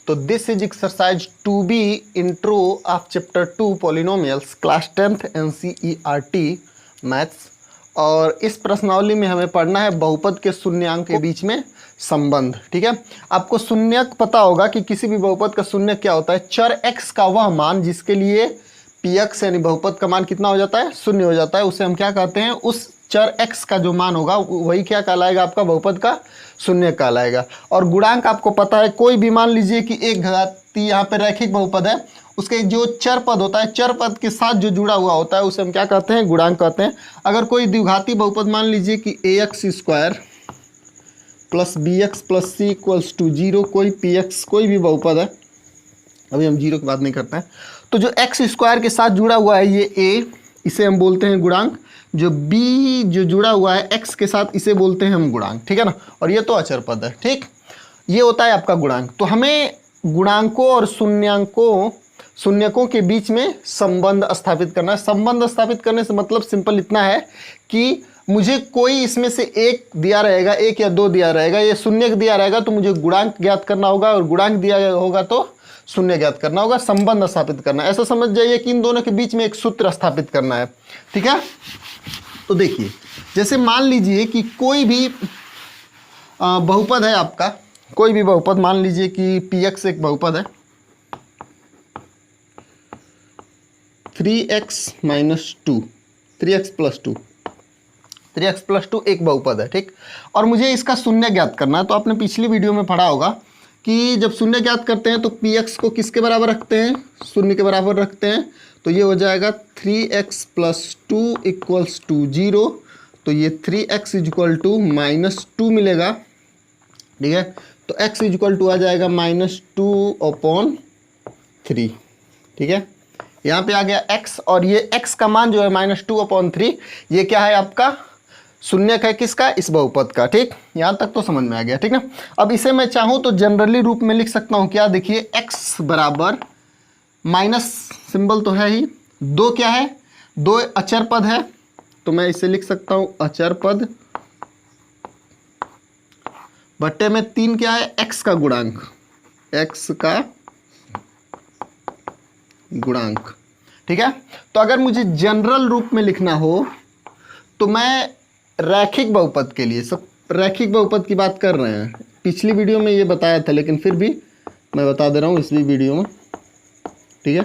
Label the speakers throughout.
Speaker 1: तो this is exercise 2B intro of chapter 2 polynomials class 10th NCERT maths. और इस प्रश्नावली में हमें पढ़ना है बहुपद के शून्यांक के बीच में संबंध। ठीक है, आपको शून्यक पता होगा कि किसी भी बहुपद का शून्य क्या होता है, चर x का वह मान जिसके लिए px यानी बहुपद का मान कितना हो जाता है, शून्य हो जाता है, उसे हम क्या कहते हैं, उस चर x का जो मान होगा वही क्या कहलाएगा, आपका बहुपद का शून्य कहलाएगा। और गुणांक आपको पता है, कोई भी मान लीजिए कि एक घाती यहाँ पे रैखिक बहुपद है, उसके जो चर पद होता है, चर पद के साथ जो जुड़ा हुआ होता है उसे हम क्या कहते हैं, गुणांक कहते हैं। अगर कोई द्विघाती बहुपद मान लीजिए कि ax square plus bx plus c equals to 0, कोई px कोई भी बहुपद है, अभी हम जीरो की बात नहीं करते हैं, तो जो x स्क्वायर के साथ जुड़ा हुआ है ये a, इसे हम बोलते हैं गुणांक। जो b जो जुड़ा हुआ है x के साथ, इसे बोलते हैं हम गुणांक। ठीक है ना, और ये तो अचर पद है। ठीक, ये होता है आपका गुणांक। तो हमें गुणांकों और शून्यकों के बीच में संबंध स्थापित करना है। संबंध स्थापित करने से मतलब सिंपल इतना है कि मुझे कोई इसमें से एक दिया रहेगा, एक या दो दिया रहेगा, ये शून्य दिया रहेगा तो मुझे गुणांक ज्ञात करना होगा, और गुणांक दिया होगा तो शून्य ज्ञात करना होगा, संबंध स्थापित करना है। ऐसा समझ जाइए कि इन दोनों के बीच में एक सूत्र स्थापित करना है। ठीक है, तो देखिए, जैसे मान लीजिए कि कोई भी बहुपद है आपका, कोई भी बहुपद मान लीजिए कि px एक बहुपद है, 3x माइनस 2, 3x प्लस 2 एक बहुपद है। ठीक, और मुझे इसका शून्य ज्ञात करना है। तो आपने पिछली वीडियो में पढ़ा होगा कि जब शून्य ज्ञात करते हैं तो px को किसके बराबर रखते हैं, शून्य के बराबर रखते हैं। तो ये हो जाएगा 3x प्लस 2 इक्वल्स टू 0, तो ये 3x इक्वल टू माइनस 2 मिलेगा। ठीक है, तो x इक्वल टू आ जाएगा -2/3। ठीक है, यहाँ पे आ गया x, और ये x का मान जो है -2/3, ये क्या है आपका शून्यक है, किसका, इस बहुपद का। ठीक, यहाँ तक तो समझ में आ गया। ठीक ना, अब इसे मैं चाहूँ तो जनरली रूप में लिख सकता हूँ, क्या, देखिए x बराबर माइनस सिंबल तो है ही, दो क्या है, दो अचर पद है, तो मैं इसे लिख सकता हूँ अचर पद, बट्टे में 3 क्या है, x का गुणांक, x का गुणांक। ठीक है, तो अगर मुझे जनरल रूप में लिखना हो तो मैं रैखिक बहुपद के लिए, सब रैखिक बहुपद की बात कर रहे हैं, पिछली वीडियो में ये बताया था लेकिन फिर भी मैं बता दे रहा हूँ इस भी वीडियो में। ठीक है,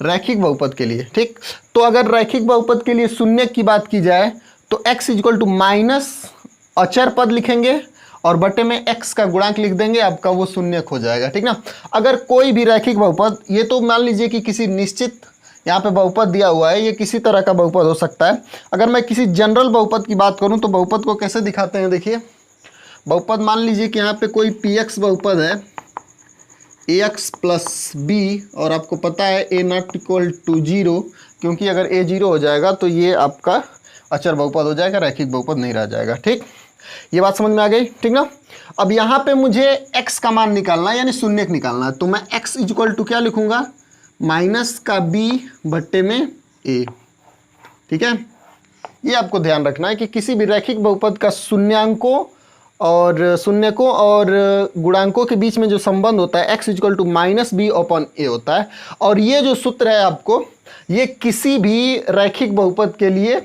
Speaker 1: रैखिक बहुपद के लिए। ठीक, तो अगर रैखिक बहुपद के लिए शून्य की बात की जाए तो x इक्वल टू माइनस अचर पद लिखेंगे और बटे में x का गुणांक लिख देंगे, आपका वो शून्यक हो जाएगा। ठीक ना, अगर कोई भी रैखिक बहुपद, ये तो मान लीजिए कि किसी निश्चित यहाँ पे बहुपद दिया हुआ है, ये किसी तरह का बहुपद हो सकता है। अगर मैं किसी जनरल बहुपद की बात करूँ तो बहुपद को कैसे दिखाते हैं, देखिए बहुपद मान लीजिए कि यहाँ पे कोई px बहुपद है, ax प्लस b, और आपको पता है a नॉट इक्वल टू 0, क्योंकि अगर a 0 हो जाएगा तो ये आपका अचर बहुपद हो जाएगा, रैखिक बहुपद नहीं रह जाएगा। ठीक, ये बात समझ में आ गई। ठीक ना, अब यहाँ पे मुझे x का मान निकालना है, यानी शून्यक निकालना है, तो मैं x इक्वल टू क्या लिखूंगा, माइनस का b बट्टे में a। ठीक है, ये आपको ध्यान रखना है कि किसी भी रैखिक बहुपद का शून्यकों और गुणांकों के बीच में जो संबंध होता है x equal to minus b upon a होता है। और ये जो सूत्र है आपको, ये किसी भी रैखिक बहुपद के लिए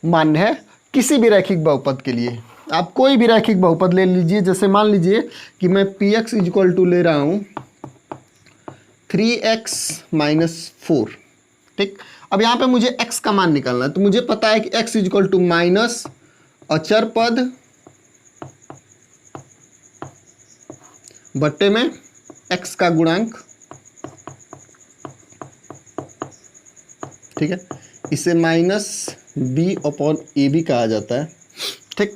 Speaker 1: मान्य है, किसी भी रैखिक बहुपद के लिए। आप कोई भी रैखिक बहुपद ले लीजिए, जैसे मान लीजिए कि मैं px इक्वल टू ले रहा हूँ 3x माइनस 4। ठीक, अब यहाँ पे मुझे x का मान निकालना है, तो मुझे पता है कि x इक्वल टू माइनस अचर पद बट्टे में x का गुणांक। ठीक है, इसे minus b upon A B कहा जाता है। ठीक,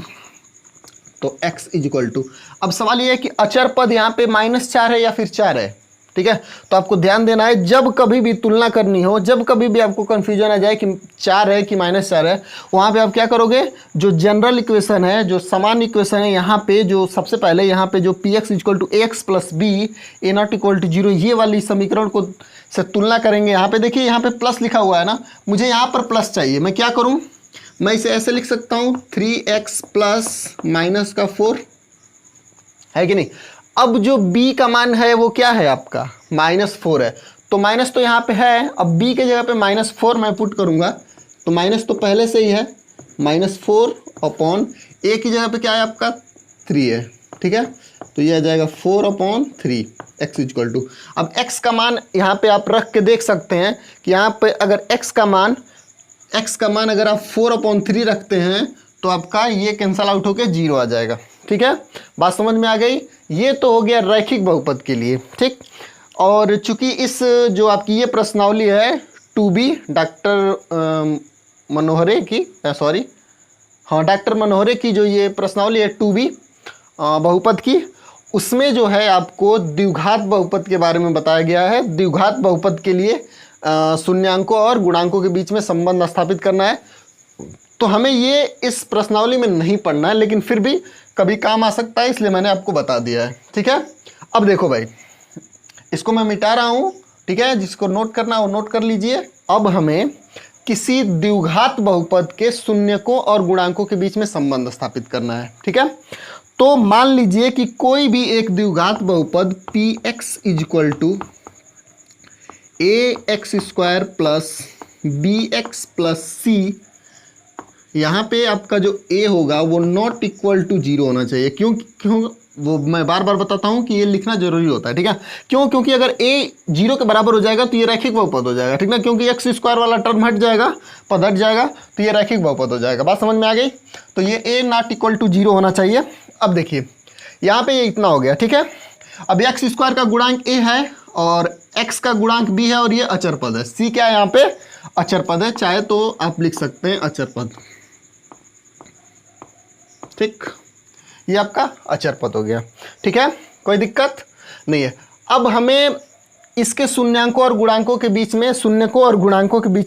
Speaker 1: तो x इक्वल टू, अब सवाल ये है कि अचर पद यहाँ पे -4 है या फिर 4 है। ठीक है, तो आपको ध्यान देना है, जब कभी भी तुलना करनी हो, जब कभी भी आपको कंफ्यूजन आ जाए कि 4 है कि -4 है, वहाँ पे आप क्या करोगे, जो जनरल इक्वेशन है, जो सामान्य इक्वेशन है, यहाँ पे जो सबसे पहले यहाँ पे जो px equal to ax plus b a not equal to 0, ये वाली समीकरण को से तुलना करेंगे। यहाँ पे देखिए, यहाँ पे प्लस लिखा हुआ है ना, मुझे यहाँ पर प्लस चाहिए, मैं क्या करूँ, मैं इसे ऐसे लिख सकता हूँ 3x प्लस माइनस का 4, है कि नहीं। अब जो b का मान है वो क्या है आपका -4 है, तो माइनस तो यहाँ पे है, अब b के जगह पे -4 मैं पुट करूँगा तो माइनस तो पहले से ही है, -4 अपॉन a की जगह पे क्या है आपका 3 है, ठीक है। तो ये आ जाएगा 4/3 x इक्वल टू, अब x का मान यहाँ पे आप रख के देख सकते हैं कि यहाँ पे अगर x का मान अगर आप 4/3 रखते हैं तो आपका ये कैंसल आउट होकर 0 आ जाएगा, ठीक है। बात समझ में आ गई। ये तो हो गया रैखिक बहुपद के लिए, ठीक। और चूंकि इस जो आपकी ये प्रश्नावली है 2B डॉक्टर मनोहरे की डॉक्टर मनोहरे की जो ये प्रश्नावली है 2B बहुपद की, उसमें जो है आपको द्विघात बहुपद के बारे में बताया गया है। द्विघात बहुपद के लिए शून्यांकों और गुणांकों के बीच में संबंध स्थापित करना है। तो हमें ये इस प्रश्नावली में नहीं पढ़ना है, लेकिन फिर भी कभी काम आ सकता है, इसलिए मैंने आपको बता दिया है, ठीक है। अब देखो भाई, इसको मैं मिटा रहा हूँ, ठीक है। जिसको नोट करना वो नोट कर लीजिए। अब हमें किसी द्विघात बहुपद के शून्यकों और गुणांकों के बीच में संबंध स्थापित करना है, ठीक है। तो मान लीजिए कि कोई भी एक द्विघात बहुपद px equal to ax² plus bx plus c, यहाँ पे आपका जो a होगा वो नॉट इक्वल टू 0 होना चाहिए। क्यों वो मैं बार बार बताता हूँ कि ये लिखना जरूरी होता है, ठीक है। क्योंकि अगर a 0 के बराबर हो जाएगा तो ये रैखिक बहुपद हो जाएगा, ठीक ना। क्योंकि x² वाला टर्म हट जाएगा, पद हट जाएगा, तो ये रैखिक बहुपद हो जाएगा। बात समझ में आ गई। तो ये a नॉट इक्वल टू 0 होना चाहिए। अब देखिए यहाँ पे ये इतना हो गया, ठीक है। अब x² का गुणांक a है और x का गुणांक b है और ये अचर पद है। c क्या है यहाँ पे अचर पद है, चाहे तो आप लिख सकते हैं अचर पद, ठीक। ये आपका अचर पद हो गया, ठीक है, कोई दिक्कत नहीं है। अब हमें इसके शून्यांकों और गुणांकों के बीच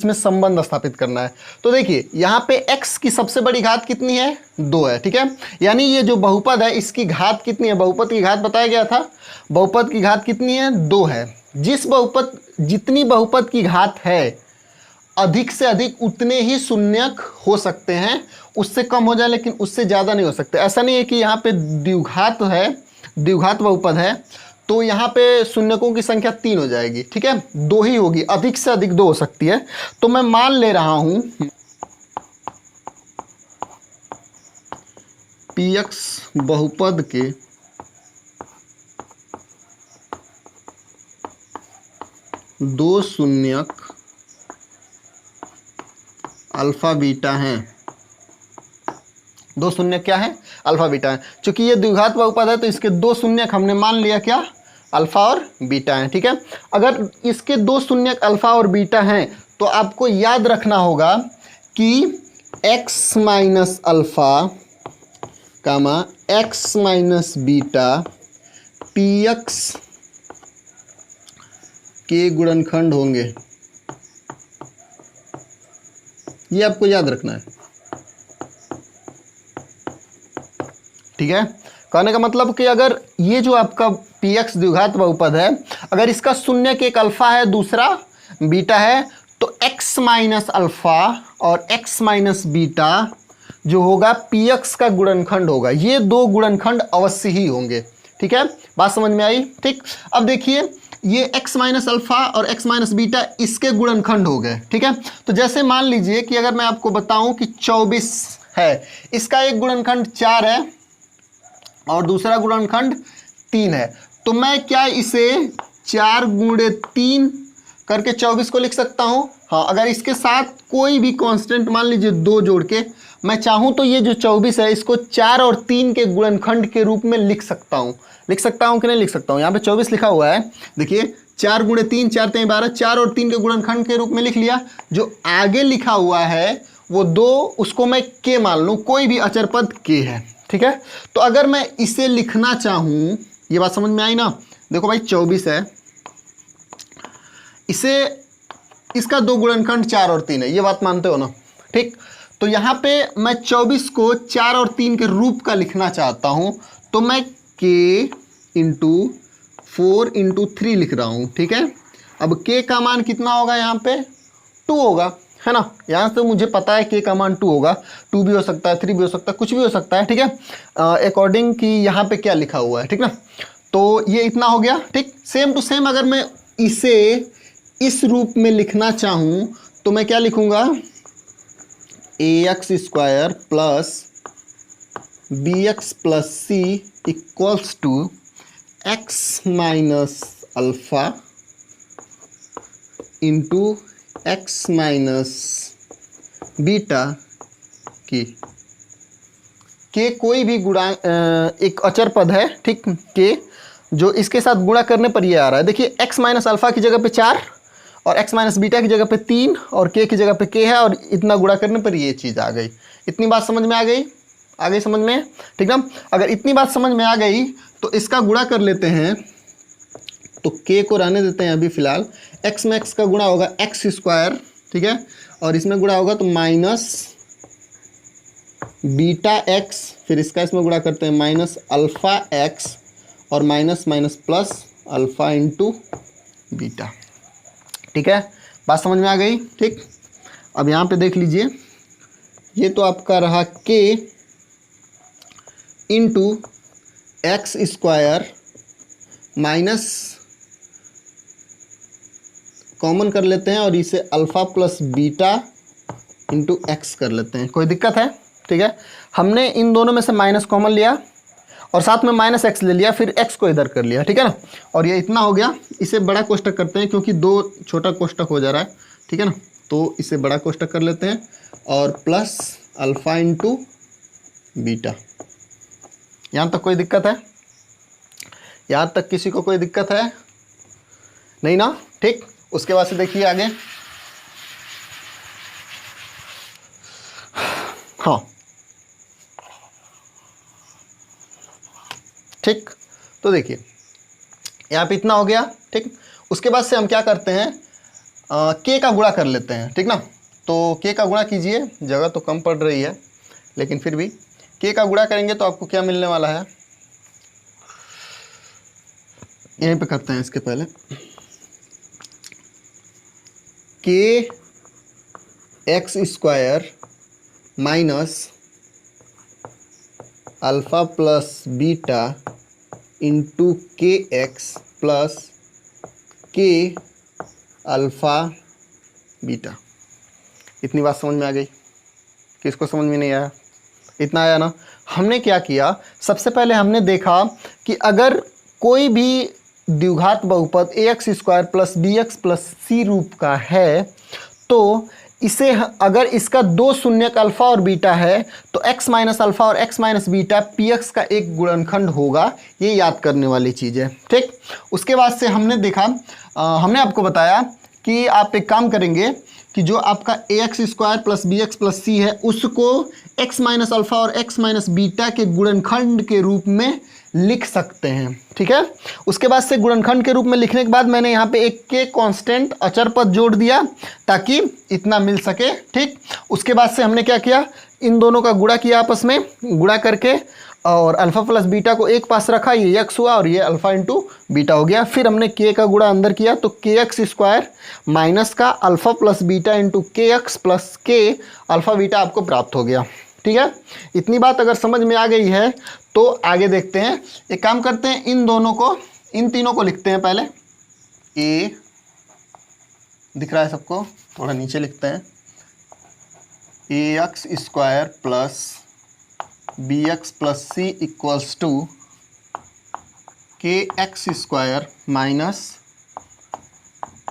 Speaker 1: में संबंध स्थापित करना है। तो देखिए यहाँ पे x की सबसे बड़ी घात कितनी है 2 है, ठीक है। यानी ये जो बहुपद है इसकी घात कितनी है, बहुपद की घात बताया गया था, बहुपद की घात कितनी है 2 है। जितनी बहुपद की घात है अधिक से अधिक उतने ही शून्यक हो सकते हैं, उससे कम हो जाए लेकिन उससे ज़्यादा नहीं हो सकते। ऐसा नहीं है कि यहाँ पे द्विघात बहुपद है तो यहाँ पे शून्यकों की संख्या 3 हो जाएगी, ठीक है, 2 ही होगी, अधिक से अधिक 2 हो सकती है। तो मैं मान ले रहा हूँ px बहुपद के दो शून्यक अल्फा बीटा हैं। दो शून्यक क्या है अल्फा बीटा है। चूंकि ये द्विघात बहुपद है तो इसके दो शून्यक हमने मान लिया क्या अल्फा और बीटा है, ठीक है। अगर इसके दो शून्यक अल्फा और बीटा हैं तो आपको याद रखना होगा कि x माइनस अल्फा कामा x माइनस बीटा px के गुणनखंड होंगे। ये आपको याद रखना है, ठीक है। कहने का मतलब कि अगर ये जो आपका px द्विघात बहुपद है, अगर इसका शून्यक एक अल्फा है दूसरा बीटा है, तो x माइनस अल्फा और x माइनस बीटा जो होगा px का गुणनखंड होगा। ये दो गुणनखंड अवश्य ही होंगे, ठीक है। बात समझ में आई, ठीक। अब देखिए ये x माइनस अल्फा और x माइनस बीटा इसके गुणनखंड हो गए, ठीक है। तो जैसे मान लीजिए कि अगर मैं आपको बताऊं कि 24 है, इसका एक गुणनखंड 4 है और दूसरा गुणनखंड 3 है, तो मैं क्या इसे 4 गुणे 3 करके 24 को लिख सकता हूं। हाँ, अगर इसके साथ कोई भी कांस्टेंट मान लीजिए 2 जोड़ के मैं चाहूं तो ये जो 24 है इसको 4 और 3 के गुणनखंड के रूप में लिख सकता हूं कि नहीं लिख सकता हूं। यहाँ पे 24 लिखा हुआ है, देखिए 4 गुणे 3 4 3 12, 4 और 3 के गुणनखंड के रूप में लिख लिया। जो आगे लिखा हुआ है वो 2, उसको मैं k मान लूँ, कोई भी अचर पद k है, ठीक है। तो अगर मैं इसे लिखना चाहूँ, ये बात समझ में आई ना। देखो भाई 24 है, इसका 2 गुणनखंड 4 और 3 है, ये बात मानते हो ना, ठीक। तो यहाँ पे मैं 24 को 4 और 3 के रूप का लिखना चाहता हूँ, तो मैं k इंटू 4 इंटू 3 लिख रहा हूँ, ठीक है। अब k का मान कितना होगा, यहाँ पे 2 होगा, है ना। यहाँ से मुझे पता है k का मान 2 होगा, 2 भी हो सकता है, 3 भी हो सकता है, कुछ भी हो सकता है, ठीक है, अकॉर्डिंग कि यहाँ पे क्या लिखा हुआ है, ठीक ना। तो ये इतना हो गया। ठीक, सेम टू सेम अगर मैं इसे इस रूप में लिखना चाहूं तो मैं क्या लिखूंगा, ax square plus bx plus C equals to x minus alpha into x minus beta की के कोई भी गुणांक एक अचर पद है। ठीक, के जो इसके साथ गुणा करने पर ये आ रहा है। देखिए x माइनस अल्फा की जगह पे 4 और x माइनस बीटा की जगह पे 3 और k की जगह पे k है और इतना गुणा करने पर ये चीज़ आ गई। इतनी बात समझ में आ गई? आ गई समझ में? ठीक ना। अगर इतनी बात समझ में आ गई तो इसका गुणा कर लेते हैं। तो k को रहने देते हैं अभी फिलहाल। x में x का गुणा होगा x स्क्वायर, ठीक है, और इसमें गुणा होगा तो माइनस बीटा x, फिर इसका इसमें गुणा करते हैं माइनस अल्फ़ा x और minus minus plus alpha into beta. ठीक है, बात समझ में आ गई? ठीक, अब यहाँ पे देख लीजिए, ये तो आपका रहा k into x square minus common कर लेते हैं और इसे alpha plus beta into x कर लेते हैं। कोई दिक्कत है? ठीक है, हमने इन दोनों में से माइनस कॉमन लिया और साथ में माइनस एक्स ले लिया, फिर एक्स को इधर कर लिया। ठीक है ना, और ये इतना हो गया। इसे बड़ा कोष्टक करते हैं क्योंकि दो छोटा कोष्टक हो जा रहा है। ठीक है ना, तो इसे बड़ा कोष्टक कर लेते हैं और प्लस अल्फ़ा इंटू बीटा। यहाँ तक कोई दिक्कत है? यहाँ तक किसी को कोई दिक्कत है? नहीं ना। ठीक, उसके बाद से देखिए आगे। हाँ, ठीक, तो देखिए यहाँ पे इतना हो गया। ठीक, उसके बाद से हम क्या करते हैं, के का गुणा कर लेते हैं। ठीक ना, तो के का गुणा कीजिए, जगह तो कम पड़ रही है लेकिन फिर भी के का गुणा करेंगे तो आपको क्या मिलने वाला है, यहीं पे करते हैं इसके पहले। के x square minus alpha plus beta into के एक्स प्लस के अल्फ़ा बीटा। इतनी बात समझ में आ गई? किसको समझ में नहीं आया? इतना आया ना। हमने क्या किया, सबसे पहले हमने देखा कि अगर कोई भी द्विघात बहुपद ax square plus bx plus c रूप का है तो इसे अगर इसका दो शून्यक अल्फा और बीटा है तो x माइनस अल्फा और x माइनस बीटा px का एक गुणनखंड होगा। ये याद करने वाली चीज़ है। ठीक, उसके बाद से हमने देखा, हमने आपको बताया कि आप एक काम करेंगे कि जो आपका ax square plus bx plus c है उसको x माइनस अल्फा और x माइनस बीटा के गुणनखंड के रूप में लिख सकते हैं। ठीक है, उसके बाद से गुणनखंड के रूप में लिखने के बाद मैंने यहाँ पे एक के कांस्टेंट अचर पद जोड़ दिया ताकि इतना मिल सके। ठीक, उसके बाद से हमने क्या किया, इन दोनों का गुणा किया, आपस में गुणा करके और अल्फ़ा प्लस बीटा को एक पास रखा, ये x हुआ और ये अल्फ़ा इंटू बीटा हो गया। फिर हमने के का गुणा अंदर किया तो के एक्स स्क्वायर माइनस का अल्फ़ा प्लस बीटा इंटू के एक्स प्लस के अल्फ़ा बीटा आपको प्राप्त हो गया। ठीक है, इतनी बात अगर समझ में आ गई है तो आगे देखते हैं। एक काम करते हैं, इन दोनों को, इन तीनों को लिखते हैं पहले। ए दिख रहा है सबको? थोड़ा नीचे लिखते हैं। A x square plus b x plus C equals to k x square minus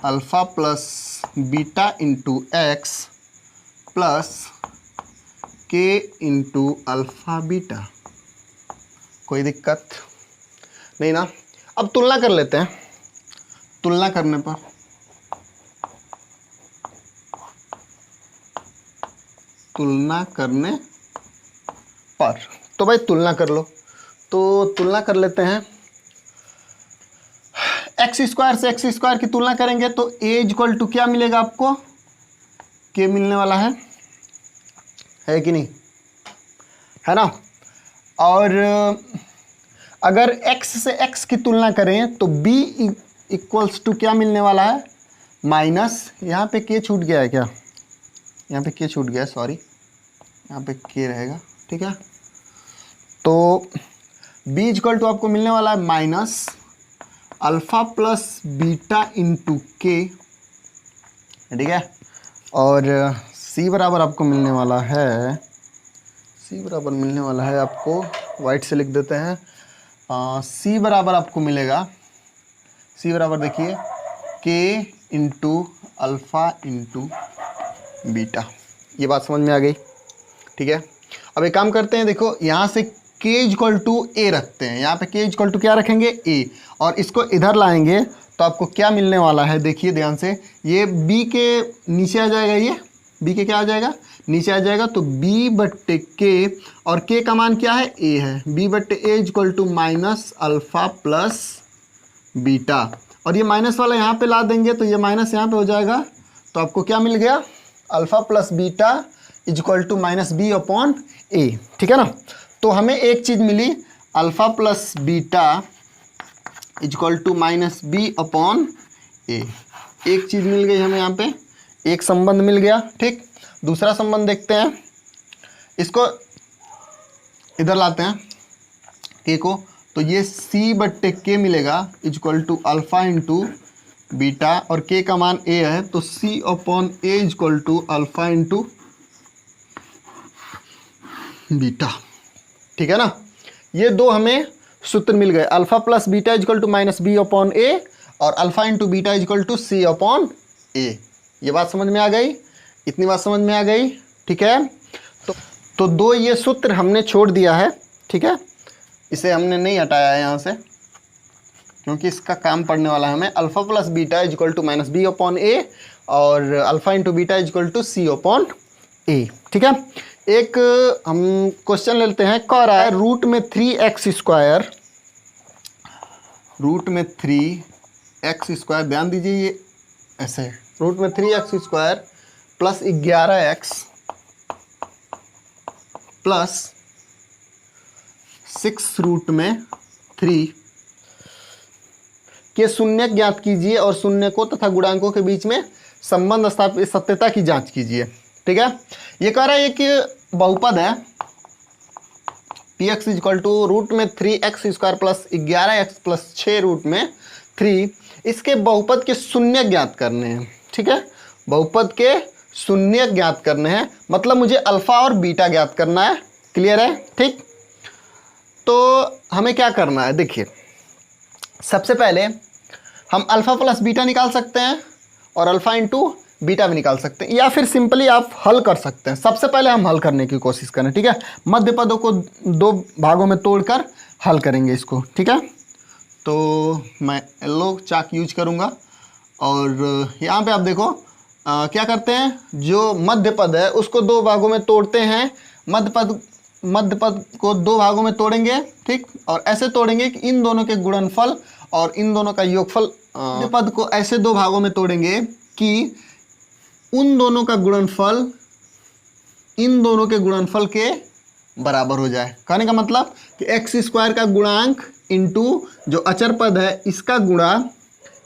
Speaker 1: alpha plus beta into x plus k into alpha beta. कोई दिक्कत नहीं ना। अब तुलना कर लेते हैं। तुलना करने पर तो भाई तुलना कर लो। तो तुलना कर लेते हैं। एक्स स्क्वायर से एक्स स्क्वायर की तुलना करेंगे तो ए इक्वल टू क्या मिलेगा आपको, के मिलने वाला है कि नहीं, है ना। और अगर x से x की तुलना करें तो b इक्वल्स टू क्या मिलने वाला है, माइनस, यहाँ पे k छूट गया है क्या, यहाँ पे k छूट गया है, सॉरी, यहाँ पे k रहेगा। ठीक है, तो b इक्वल टू आपको मिलने वाला है minus alpha plus beta into के, ठीक है। और c बराबर आपको मिलने वाला है, c बराबर मिलने वाला है आपको, वाइट से लिख देते हैं, c बराबर आपको मिलेगा, c बराबर देखिए k into alpha into beta. ये बात समझ में आ गई, ठीक है। अब एक काम करते हैं, देखो यहाँ से k इक्वल टू ए रखते हैं, यहाँ पे k इक्वल टू क्या रखेंगे, a, और इसको इधर लाएंगे तो आपको क्या मिलने वाला है, देखिए ध्यान से, ये b के नीचे आ जाएगा, ये b के क्या आ जाएगा, नीचे आ जाएगा, तो b बट्टे k, और k का मान क्या है, a है, b बट्टे a equal to minus alpha plus beta, और ये माइनस वाला यहाँ पे ला देंगे तो ये माइनस यहाँ पे हो जाएगा, तो आपको क्या मिल गया, alpha plus beta equal to minus b upon a, ठीक है ना। तो हमें एक चीज़ मिली, alpha plus beta equal to minus b upon a, एक चीज़ मिल गई हमें यहाँ पे, एक संबंध मिल गया, ठीक। दूसरा संबंध देखते हैं, इसको इधर लाते हैं के को, तो ये c बट्टे के मिलेगा equal to alpha into beta, और k का मान a है, तो c upon a equal to alpha into beta, ठीक है ना। ये दो हमें सूत्र मिल गए, alpha plus beta equal to minus b upon a, और alpha into beta equal to c upon a. ये बात समझ में आ गई, इतनी बात समझ में आ गई, ठीक है। तो दो ये सूत्र हमने छोड़ दिया है, ठीक है, इसे हमने नहीं हटाया है यहाँ से, क्योंकि इसका काम पड़ने वाला है हमें, alpha plus beta equal to minus b upon a, और alpha into beta equal to c upon a, ठीक है। एक हम क्वेश्चन लेते हैं, कह रहा है रूट में 3x स्क्वायर, रूट में 3x स्क्वायर, ध्यान दीजिए ये ऐसे, रूट में 3x square plus 11x plus 6 root में 3 के शून्य ज्ञात कीजिए, और शून्य को तथा गुणांकों के बीच में संबंध स्थापित सत्यता की जांच कीजिए, ठीक है। ये कह रहा है कि बहुपद है px इक्वल टू रूट में 3x square plus 11x plus 6 root में 3, इसके बहुपद के शून्य ज्ञात करने हैं, ठीक है। बहुपद के शून्य ज्ञात करने हैं, मतलब मुझे अल्फा और बीटा ज्ञात करना है, क्लियर है, ठीक। तो हमें क्या करना है, देखिए सबसे पहले हम अल्फा प्लस बीटा निकाल सकते हैं, और अल्फा इंटू बीटा भी निकाल सकते हैं, या फिर सिंपली आप हल कर सकते हैं। सबसे पहले हम हल करने की कोशिश करें, ठीक है, मध्य पदों को दो भागों में तोड़कर हल करेंगे इसको, ठीक है। तो मैं येलो चाक यूज करूँगा, और यहाँ पे आप देखो क्या करते हैं, जो मध्य पद है उसको दो भागों में तोड़ते हैं, मध्य पद को दो भागों में तोड़ेंगे, ठीक, और ऐसे तोड़ेंगे कि इन दोनों के गुणनफल और इन दोनों का योगफल, मध्य पद को ऐसे दो भागों में तोड़ेंगे कि उन दोनों का गुणनफल इन दोनों के गुणनफल के बराबर हो जाए। कहने का मतलब कि एक्स स्क्वायर का गुणांक इंटू जो अचर पद है इसका गुणा,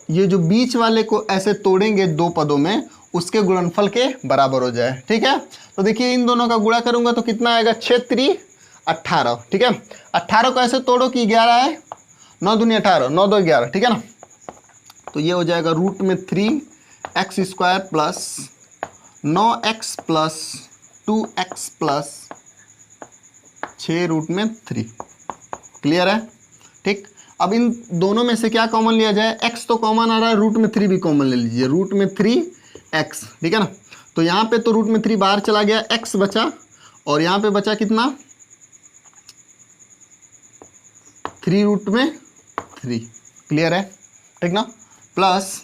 Speaker 1: ये जो बीच वाले को ऐसे तोड़ेंगे दो पदों में, उसके गुणनफल के बराबर हो जाए, ठीक है। तो देखिए इन दोनों का गुणा करूंगा तो कितना आएगा, 6 3 18, ठीक है। 18 को ऐसे तोड़ो कि 11 है, 9 दूनी 18, 9 2 11, ठीक है ना। तो ये हो जाएगा रूट में 3x square plus 9x plus 2x plus 6 root में 3, क्लियर है, ठीक। अब इन दोनों में से क्या कॉमन लिया जाए, x तो कॉमन आ रहा है, रूट में 3 भी कॉमन ले लीजिए, रूट में 3x, ठीक है ना। तो यहाँ पे तो रूट में 3 बाहर चला गया, x बचा, और यहाँ पे बचा कितना, 3 रूट में 3, क्लियर है, ठीक ना। प्लस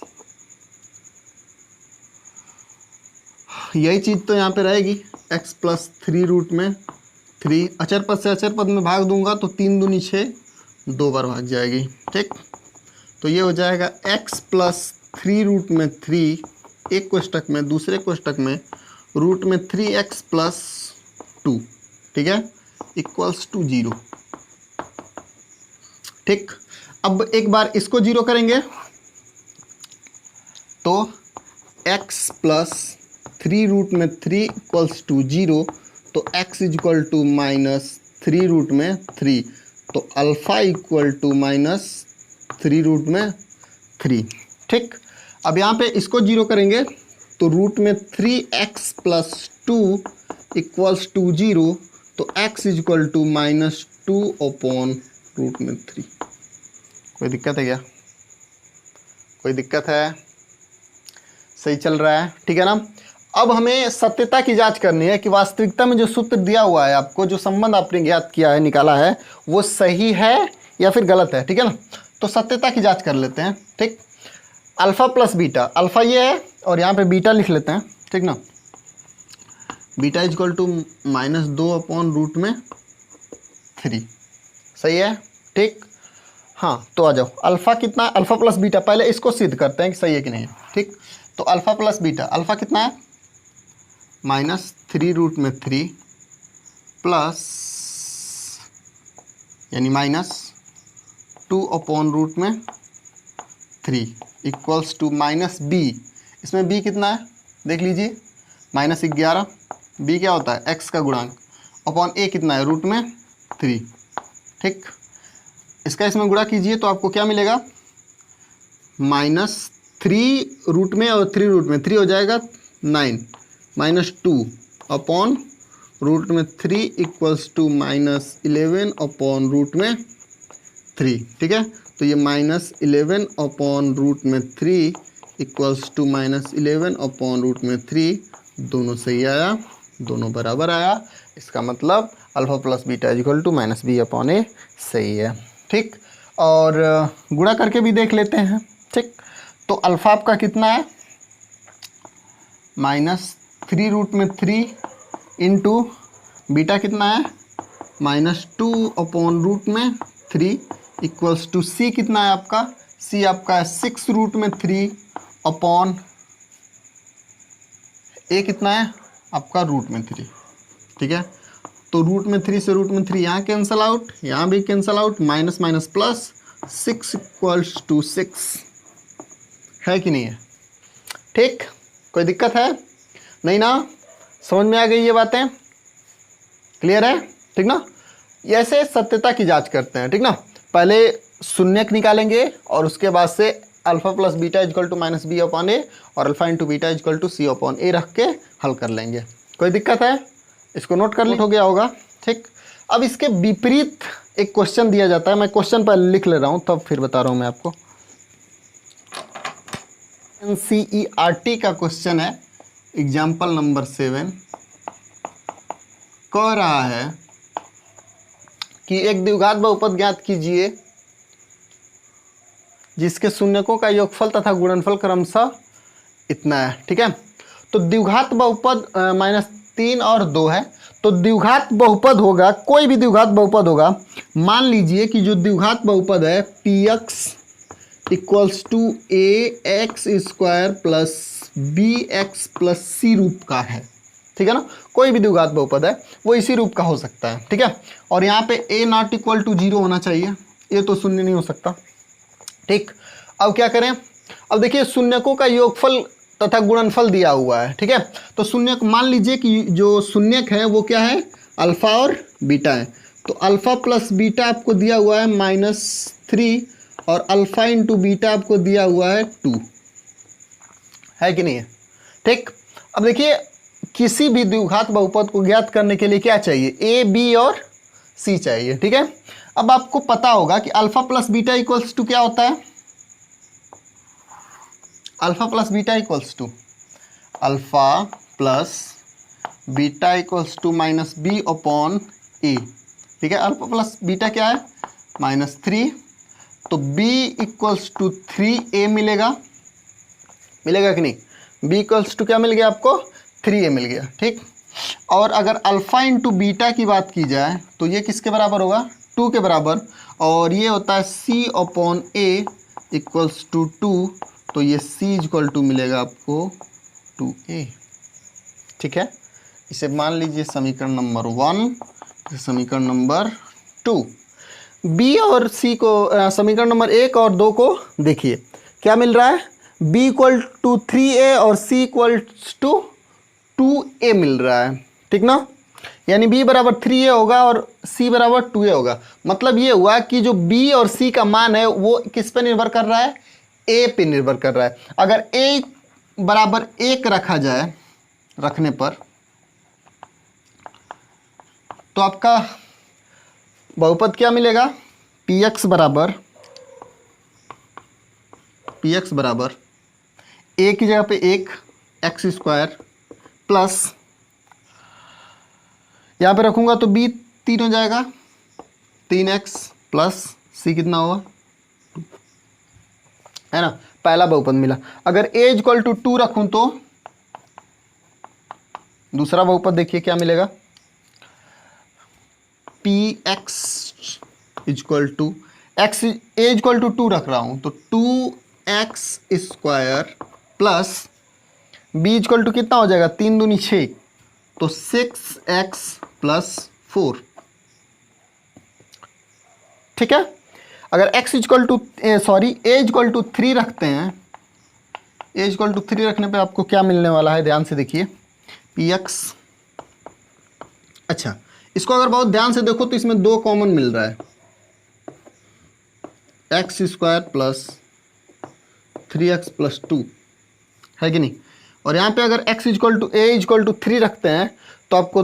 Speaker 1: यही चीज़ तो यहाँ पे रहेगी, x प्लस 3 रूट में 3, अचर पद से अचर पद में भाग दूंगा तो 3 दूनी 6, 2 बार भाग जाएगी, ठीक। तो ये हो जाएगा x प्लस 3 रूट में 3, एक कोष्टक में, दूसरे कोष्टक में रूट में 3x प्लस 2, ठीक है, इक्वल्स टू 0, ठीक। अब एक बार इसको 0 करेंगे तो x प्लस 3 रूट में 3 इक्वल्स टू 0, तो x is equal to minus 3 root में 3, तो अल्फ़ा इक्वल टू -3√3। ठीक, अब यहाँ पे इसको जीरो करेंगे तो रूट में 3x + 2 इक्वल्स टू 0, तो x इक्वल टू -2/√3। कोई दिक्कत है क्या? कोई दिक्कत है? सही चल रहा है, ठीक है ना। अब हमें सत्यता की जांच करनी है कि वास्तविकता में जो सूत्र दिया हुआ है आपको, जो संबंध आपने ज्ञात किया है, निकाला है, वो सही है या फिर गलत है, ठीक है ना। तो सत्यता की जांच कर लेते हैं। ठीक, अल्फा प्लस बीटा, अल्फा ये है और यहाँ पे बीटा लिख लेते हैं, ठीक ना। Beta equal to -2/√3। सही है, ठीक। हाँ, तो आ जाओ, अल्फा कितना, अल्फा प्लस बीटा, पहले इसको सिद्ध करते हैं कि सही है कि नहीं है। ठीक, तो अल्फा प्लस बीटा, अल्फा कितना है, -3√3 प्लस यानी -2/√3 इक्वल्स टू -b। इसमें b कितना है देख लीजिए, -11। b क्या होता है, x का गुणांक, अपॉन a कितना है, √3। ठीक, इसका इसमें गुणा कीजिए तो आपको क्या मिलेगा, -3 रूट में और 3 रूट में, 3 हो जाएगा 9, -2/√3 इक्वल्स टू -11/√3। ठीक है, तो ये -11/√3 इक्वल्स टू -11/√3 दोनों सही आया, दोनों बराबर आया। इसका मतलब alpha plus beta equal to -b/a सही है। ठीक, और गुणा करके भी देख लेते हैं। ठीक, तो अल्फा आपका कितना है, -3√3 इंटू बीटा कितना है, -2/√3 इक्वल्स टू सी कितना है आपका, सी आपका है 6√3 अपॉन ए कितना है आपका √3। ठीक है, तो √3 से √3 यहाँ कैंसल आउट, यहाँ भी cancel out, minus minus plus, 6 equals to 6 है कि नहीं है। ठीक, कोई दिक्कत है नहीं ना, समझ में आ गई ये बातें, क्लियर है, ठीक ना। ऐसे सत्यता की जांच करते हैं, ठीक ना। पहले शून्यक निकालेंगे और उसके बाद से alpha plus beta equal to -b/a और alpha into beta equal to c/a रख के हल कर लेंगे। कोई दिक्कत है, इसको नोट कर हो गया होगा। ठीक, अब इसके विपरीत एक क्वेश्चन दिया जाता है, मैं क्वेश्चन पहले लिख ले रहा हूँ तब फिर बता रहा हूँ मैं आपको। NCERT का क्वेश्चन है, एग्जाम्पल नंबर 7, कह रहा है कि एक द्विघात बहुपद ज्ञात कीजिए जिसके शून्यकों का योगफल तथा गुणनफल क्रमशः इतना है। ठीक है, तो द्विघात बहुपद -3 और 2 है, तो द्विघात बहुपद होगा, कोई भी द्विघात बहुपद होगा। मान लीजिए कि जो द्विघात बहुपद है px equals to ax² plus bx plus c रूप का है। ठीक है ना, कोई भी द्विघात बहुपद है वो इसी रूप का हो सकता है। ठीक है, और यहाँ पे a नॉट इक्वल टू 0 होना चाहिए, ये तो शून्य नहीं हो सकता। ठीक, अब क्या करें, अब देखिए शून्यकों का योगफल तथा गुणनफल दिया हुआ है। ठीक है, तो शून्यक मान लीजिए कि जो शून्यक है वो क्या है, अल्फा और बीटा है। तो अल्फा प्लस बीटा आपको दिया हुआ है -3 और अल्फा इंटू बीटा आपको दिया हुआ है 2, है कि नहीं है। ठीक, अब देखिए किसी भी द्विघात बहुपद को ज्ञात करने के लिए क्या चाहिए, ए बी और सी चाहिए। ठीक है, अब आपको पता होगा कि alpha plus beta equals to क्या होता है, alpha plus beta equals to alpha plus beta equals to -b/a। ठीक है, अल्फा प्लस बीटा क्या है, -3, तो b इक्वल्स टू 3a मिलेगा, मिलेगा कि नहीं, b इक्वल्स टू क्या मिल गया आपको, 3a मिल गया। ठीक, और अगर अल्फा इंटू बीटा की बात की जाए तो ये किसके बराबर होगा, 2 के बराबर, और ये होता है c/a इक्वल्स टू 2, तो ये c इक्वल टू मिलेगा आपको 2a। ठीक है, इसे मान लीजिए समीकरण नंबर 1, समीकरण नंबर 2। b और c को समीकरण नंबर 1 और 2 को देखिए क्या मिल रहा है, b इक्वल टू 3a और c इक्वल टू 2a मिल रहा है। ठीक ना, यानी b बराबर 3a होगा और c बराबर 2a होगा। मतलब ये हुआ कि जो b और c का मान है वो किस पे निर्भर कर रहा है, a पे निर्भर कर रहा है। अगर a बराबर 1 रखा जाए, रखने पर तो आपका बहुपद क्या मिलेगा, px बराबर a की जगह पे 1 एक्स स्क्वायर प्लस, यहाँ पे रखूंगा तो b 3 हो जाएगा, 3x प्लस c कितना होगा, है ना, पहला बहुपद मिला। अगर a इक्वल टू 2 रखूं तो दूसरा बहुपद देखिए क्या मिलेगा, px equal to x, a equal to 2 रख रहा हूं तो 2x square plus b equal to कितना हो जाएगा, 3 दूनी 6 तो 6x प्लस 4। ठीक है। अगर x equal to sorry a equal to 3 रखते हैं, a इक्वल टू 3 रखने पे आपको क्या मिलने वाला है, ध्यान से देखिए, px, अच्छा इसको अगर बहुत ध्यान से देखो तो इसमें 2 कॉमन मिल रहा है, x square plus 3x plus 2, है कि नहीं। और यहाँ पे अगर x equal to a equal to 3 रखते हैं तो आपको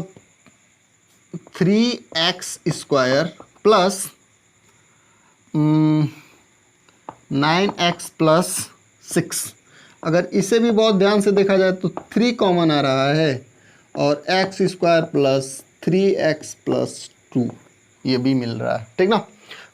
Speaker 1: 3x square plus 9x plus 6, अगर इसे भी बहुत ध्यान से देखा जाए तो 3 कॉमन आ रहा है और x square plus 3x plus 2 ये भी मिल रहा है। ठीक ना,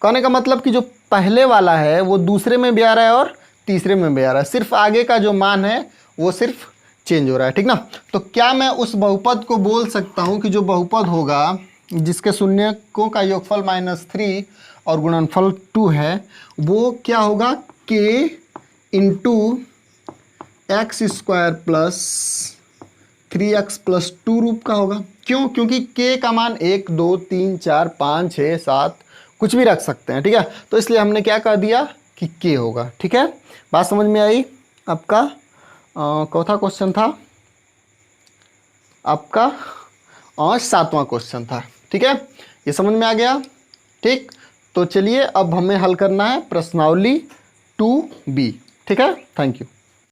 Speaker 1: कहने का मतलब कि जो पहले वाला है वो दूसरे में भी आ रहा है और तीसरे में भी आ रहा है, सिर्फ आगे का जो मान है वो सिर्फ चेंज हो रहा है। ठीक ना, तो क्या मैं उस बहुपद को बोल सकता हूँ कि जो बहुपद होगा जिसके शून्यकों का योगफल -3 और गुणनफल 2 है वो क्या होगा, k into x square plus 3x plus 2 रूप का होगा। क्यों, क्योंकि k का मान 1 2 3 4 5 6 7 कुछ भी रख सकते हैं। ठीक है, तो इसलिए हमने क्या कह दिया कि k होगा। ठीक है, बात समझ में आई। आपका चौथा क्वेश्चन था आपका और 7वां क्वेश्चन था। ठीक है, ये समझ में आ गया। ठीक, तो चलिए अब हमें हल करना है प्रश्नावली 2b। ठीक है, थैंक यू।